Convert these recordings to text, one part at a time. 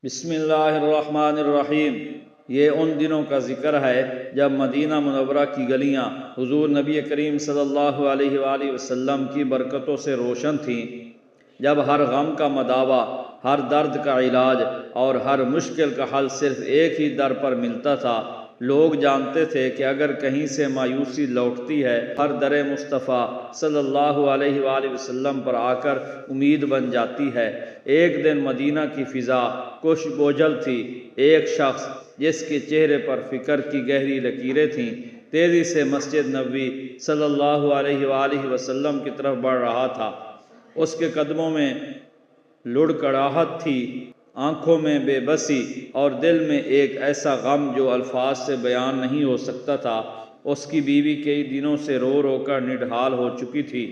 بسم اللہ الرحمن الرحیم۔ یہ ان دنوں کا ذکر ہے جب مدینہ منورہ کی گلیاں حضور نبی کریم صلی اللہ علیہ وآلہ وسلم کی برکتوں سے روشن تھیں، جب ہر غم کا مداوع، ہر درد کا علاج اور ہر مشکل کا حل صرف ایک ہی در پر ملتا تھا۔ لوگ جانتے تھے کہ اگر کہیں سے مایوسی لوٹتی ہے، ہر در مصطفیٰ صلی اللہ علیہ وآلہ وسلم پر آ کر امید بن جاتی ہے۔ ایک دن مدینہ کی فضا کچھ بوجھل تھی۔ ایک شخص جس کے چہرے پر فکر کی گہری لکیریں تھیں، تیزی سے مسجد نبوی صلی اللہ علیہ وآلہ وسلم کی طرف بڑھ رہا تھا۔ اس کے قدموں میں لڑکڑاہٹ تھی، آنکھوں میں بے بسی اور دل میں ایک ایسا غم جو الفاظ سے بیان نہیں ہو سکتا تھا۔ اس کی بیوی کئی دنوں سے رو رو کر نڈھال ہو چکی تھی۔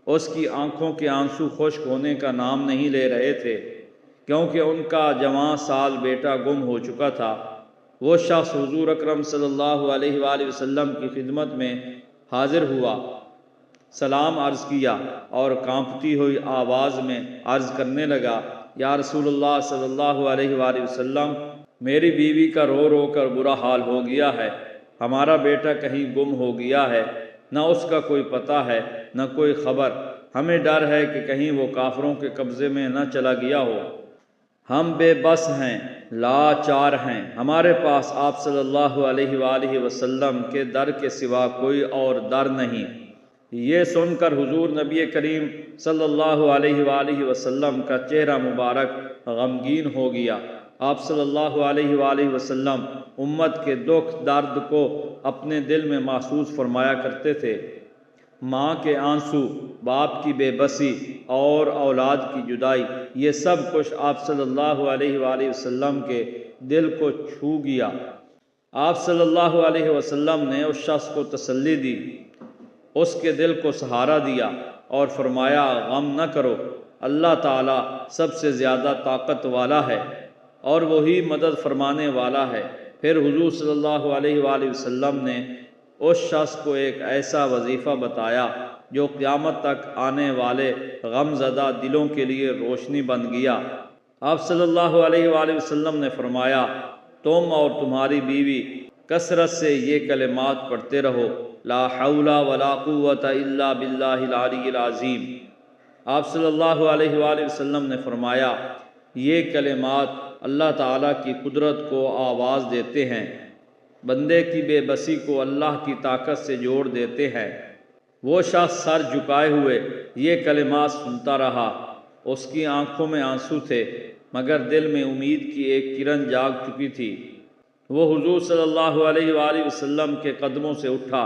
اس کی آنکھوں کے آنسو خشک ہونے کا نام نہیں لے رہے تھے، کیونکہ ان کا جوان سال بیٹا گم ہو چکا تھا۔ وہ شخص حضور اکرم صلی اللہ علیہ وآلہ وسلم کی خدمت میں حاضر ہوا، سلام عرض کیا اور کانپتی ہوئی آواز میں عرض کرنے لگا، یا رسول اللہ صلی اللہ علیہ وآلہ وسلم، میری بیوی کا رو رو کر برا حال ہو گیا ہے۔ ہمارا بیٹا کہیں گم ہو گیا ہے، نہ اس کا کوئی پتہ ہے نہ کوئی خبر۔ ہمیں ڈر ہے کہ کہیں وہ کافروں کے قبضے میں نہ چلا گیا ہو۔ ہم بے بس ہیں، لاچار ہیں، ہمارے پاس آپ صلی اللہ علیہ وآلہ وسلم کے در کے سوا کوئی اور در نہیں۔ یہ سن کر حضور نبی کریم صلی اللہ علیہ وآلہ وسلم کا چہرہ مبارک غمگین ہو گیا۔ آپ صلی اللہ علیہ وآلہ وسلم امت کے دکھ درد کو اپنے دل میں محسوس فرمایا کرتے تھے۔ ماں کے آنسو، باپ کی بے بسی اور اولاد کی جدائی، یہ سب کچھ آپ صلی اللہ علیہ وآلہ وسلم کے دل کو چھو گیا۔ آپ صلی اللہ علیہ وسلم نے اس شخص کو تسلی دی، اس کے دل کو سہارا دیا اور فرمایا، غم نہ کرو، اللہ تعالیٰ سب سے زیادہ طاقت والا ہے اور وہی مدد فرمانے والا ہے۔ پھر حضور صلی اللہ علیہ وآلہ وسلم نے اس شخص کو ایک ایسا وظیفہ بتایا جو قیامت تک آنے والے غم زدہ دلوں کے لیے روشنی بن گیا۔ آپ صلی اللہ علیہ وآلہ وسلم نے فرمایا، تم اور تمہاری بیوی کثرت سے یہ کلمات پڑھتے رہو، لا حول ولا قوت الا باللہ العلی العظیم۔ آپ صلی اللہ علیہ وآلہ وسلم نے فرمایا، یہ کلمات اللہ تعالیٰ کی قدرت کو آواز دیتے ہیں، بندے کی بے بسی کو اللہ کی طاقت سے جوڑ دیتے ہیں۔ وہ شخص سر جھکائے ہوئے یہ کلمات سنتا رہا۔ اس کی آنکھوں میں آنسو تھے، مگر دل میں امید کی ایک کرن جاگ چکی تھی۔ وہ حضور صلی اللہ علیہ وآلہ وسلم کے قدموں سے اٹھا،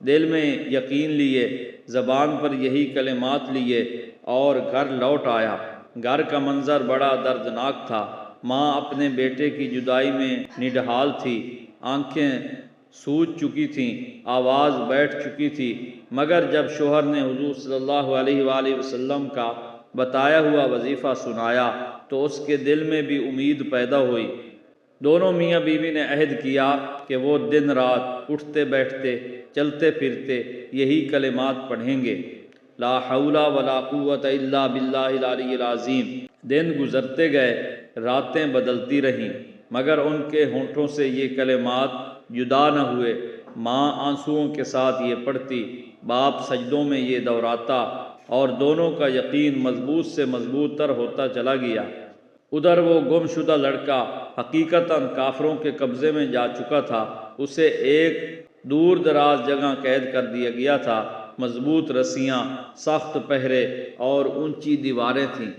دل میں یقین لیے، زبان پر یہی کلمات لیے اور گھر لوٹ آیا۔ گھر کا منظر بڑا دردناک تھا۔ ماں اپنے بیٹے کی جدائی میں نڈھال تھی، آنکھیں سوج چکی تھیں، آواز بیٹھ چکی تھی، مگر جب شوہر نے حضور صلی اللہ علیہ وآلہ وسلم کا بتایا ہوا وظیفہ سنایا تو اس کے دل میں بھی امید پیدا ہوئی۔ دونوں میاں بیوی نے عہد کیا کہ وہ دن رات اٹھتے بیٹھتے چلتے پھرتے یہی کلمات پڑھیں گے، لا حول ولا قوت الا باللہ العلی العظیم۔ دن گزرتے گئے، راتیں بدلتی رہیں، مگر ان کے ہونٹوں سے یہ کلمات جدا نہ ہوئے۔ ماں آنسوؤں کے ساتھ یہ پڑھتی، باپ سجدوں میں یہ دہراتا، اور دونوں کا یقین مضبوط سے مضبوط تر ہوتا چلا گیا۔ ادھر وہ گم شدہ لڑکا حقیقتاً کافروں کے قبضے میں جا چکا تھا۔ اسے ایک دور دراز جگہ قید کر دیا گیا تھا۔ مضبوط رسیاں، سخت پہرے اور اونچی دیواریں تھیں۔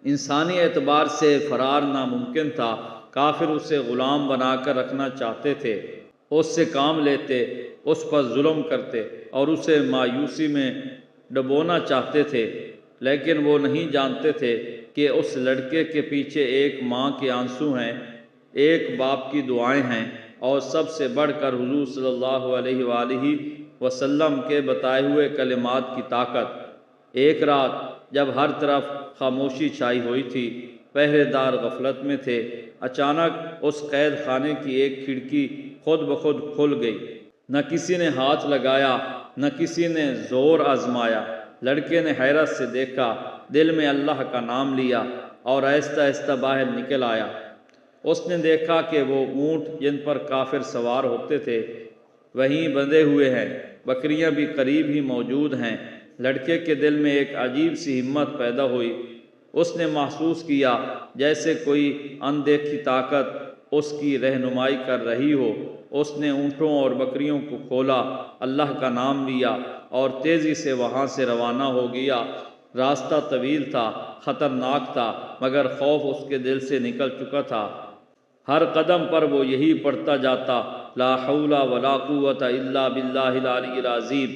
انسانی اعتبار سے فرار ناممکن تھا۔ کافر اسے غلام بنا کر رکھنا چاہتے تھے، اس سے کام لیتے، اس پر ظلم کرتے اور اسے مایوسی میں ڈبونا چاہتے تھے، لیکن وہ نہیں جانتے تھے کہ اس لڑکے کے پیچھے ایک ماں کے آنسو ہیں، ایک باپ کی دعائیں ہیں، اور سب سے بڑھ کر حضور صلی اللہ علیہ وآلہ وسلم کے بتائے ہوئے کلمات کی طاقت۔ ایک رات جب ہر طرف خاموشی چھائی ہوئی تھی، پہرے دار غفلت میں تھے، اچانک اس قید خانے کی ایک کھڑکی خود بخود کھل گئی۔ نہ کسی نے ہاتھ لگایا، نہ کسی نے زور آزمایا۔ لڑکے نے حیرت سے دیکھا، دل میں اللہ کا نام لیا اور آہستہ آہستہ باہر نکل آیا۔ اس نے دیکھا کہ وہ اونٹ جن پر کافر سوار ہوتے تھے وہیں بندھے ہوئے ہیں، بکریاں بھی قریب ہی موجود ہیں۔ لڑکے کے دل میں ایک عجیب سی ہمت پیدا ہوئی۔ اس نے محسوس کیا جیسے کوئی اندیکھی طاقت اس کی رہنمائی کر رہی ہو۔ اس نے اونٹوں اور بکریوں کو کھولا، اللہ کا نام لیا اور تیزی سے وہاں سے روانہ ہو گیا۔ راستہ طویل تھا، خطرناک تھا، مگر خوف اس کے دل سے نکل چکا تھا۔ ہر قدم پر وہ یہی پڑھتا جاتا، لا حول ولا قوت الا باللہ العلی العظیم۔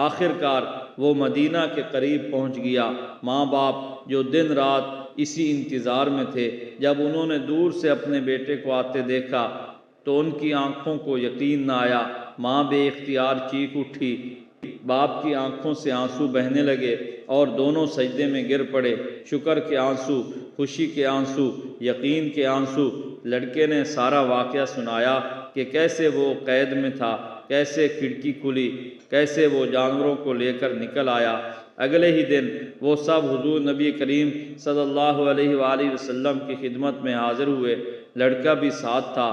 آخر کار وہ مدینہ کے قریب پہنچ گیا۔ ماں باپ جو دن رات اسی انتظار میں تھے، جب انہوں نے دور سے اپنے بیٹے کو آتے دیکھا تو ان کی آنکھوں کو یقین نہ آیا۔ ماں بے اختیار چیخ اٹھی، باپ کی آنکھوں سے آنسو بہنے لگے اور دونوں سجدے میں گر پڑے۔ شکر کے آنسو، خوشی کے آنسو، یقین کے آنسو۔ لڑکے نے سارا واقعہ سنایا کہ کیسے وہ قید میں تھا، کیسے کھڑکی کھلی، کیسے وہ جانوروں کو لے کر نکل آیا۔ اگلے ہی دن وہ سب حضور نبی کریم صلی اللہ علیہ وآلہ وسلم کی خدمت میں حاضر ہوئے۔ لڑکا بھی ساتھ تھا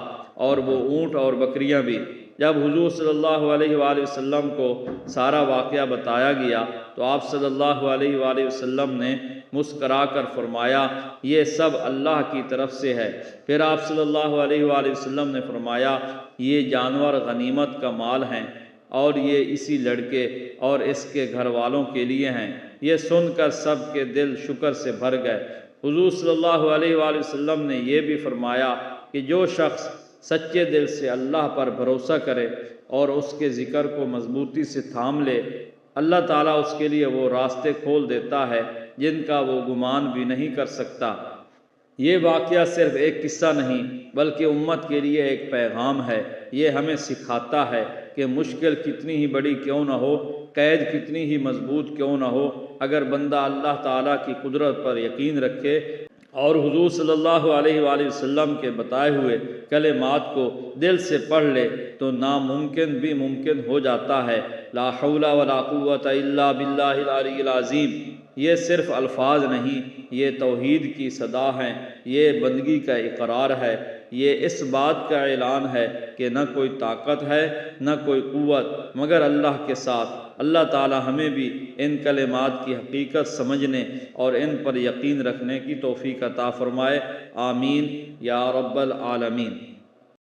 اور وہ اونٹ اور بکریاں بھی۔ جب حضور صلی اللہ علیہ وآلہ وسلم کو سارا واقعہ بتایا گیا تو آپ صلی اللہ علیہ وآلہ وسلم نے مسکرا کر فرمایا، یہ سب اللہ کی طرف سے ہے۔ پھر آپ صلی اللہ علیہ وآلہ وسلم نے فرمایا، یہ جانور غنیمت کا مال ہیں اور یہ اسی لڑکے اور اس کے گھر والوں کے لیے ہیں۔ یہ سن کر سب کے دل شکر سے بھر گئے۔ حضور صلی اللہ علیہ وآلہ وسلم نے یہ بھی فرمایا کہ جو شخص سچے دل سے اللہ پر بھروسہ کرے اور اس کے ذکر کو مضبوطی سے تھام لے، اللہ تعالیٰ اس کے لیے وہ راستے کھول دیتا ہے جن کا وہ گمان بھی نہیں کر سکتا۔ یہ واقعہ صرف ایک قصہ نہیں بلکہ امت کے لیے ایک پیغام ہے۔ یہ ہمیں سکھاتا ہے کہ مشکل کتنی ہی بڑی کیوں نہ ہو، قید کتنی ہی مضبوط کیوں نہ ہو، اگر بندہ اللہ تعالیٰ کی قدرت پر یقین رکھے اور حضور صلی اللہ علیہ وآلہ وسلم کے بتائے ہوئے کلمات کو دل سے پڑھ لے تو ناممکن بھی ممکن ہو جاتا ہے۔ لا حول ولا قوت الا باللہ العلی العظیم۔ یہ صرف الفاظ نہیں، یہ توحید کی صدا ہیں، یہ بندگی کا اقرار ہے، یہ اس بات کا اعلان ہے کہ نہ کوئی طاقت ہے نہ کوئی قوت مگر اللہ کے ساتھ۔ اللہ تعالی ہمیں بھی ان کلمات کی حقیقت سمجھنے اور ان پر یقین رکھنے کی توفیق عطا فرمائے۔ آمین یا رب العالمین۔